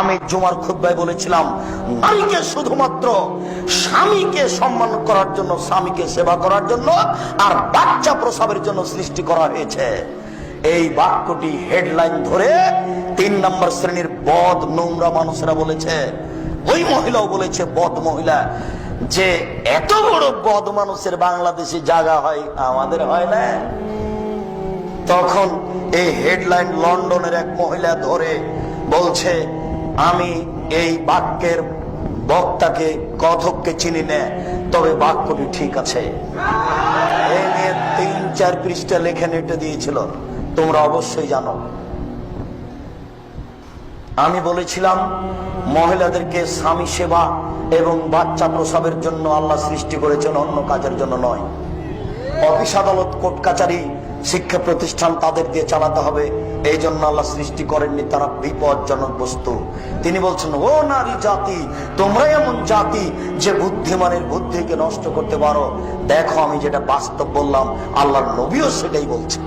আমি জুমার খুতবায় বলেছিলাম, নারীকে শুধুমাত্র স্বামীকে সম্মান করার জন্য, স্বামীকে সেবা করার জন্য আর বাচ্চা প্রসবের জন্য সৃষ্টি করা হয়েছে। এই বাক্যটি হেডলাইন ধরে ৩ নম্বর শ্রেণীর বদ নোংরা মানুষেরা বলেছে, ওই মহিলাও বলেছে, বদ মহিলা, যে এত বড় বদ মানুষের বাংলাদেশে জায়গা হয়, আমাদের হয় না। তখন এই হেডলাইন লন্ডনের এক মহিলা ধরে বলছে, আমি এই বাক্যের বক্তাকে, কথককে চিনি না, তবে বাক্যটি ঠিক আছে। এই নিয়ে ৩-৪ পৃষ্ঠা লেখে নেটে দিয়েছিল, তোমরা অবশ্যই জানো। আমি বলেছিলাম, মহিলাদেরকে স্বামী সেবা এবং বাচ্চা প্রসবের জন্য আল্লাহ সৃষ্টি করেছেন, অন্য কাজের জন্য নয়। অফিস আদালত, কোর্ট কাচারি, শিক্ষা প্রতিষ্ঠান তাদের দিয়ে চালাতে হবে, এই জন্য আল্লাহ সৃষ্টি করেননি, তারা বিপজ্জনক বস্তু। তিনি বলছেন, ও নারী জাতি, তোমরা এমন জাতি যে বুদ্ধিমানের বুদ্ধিকে নষ্ট করতে পারো। দেখো, আমি যেটা বাস্তব বললাম, আল্লাহর নবীও সেটাই বলছে।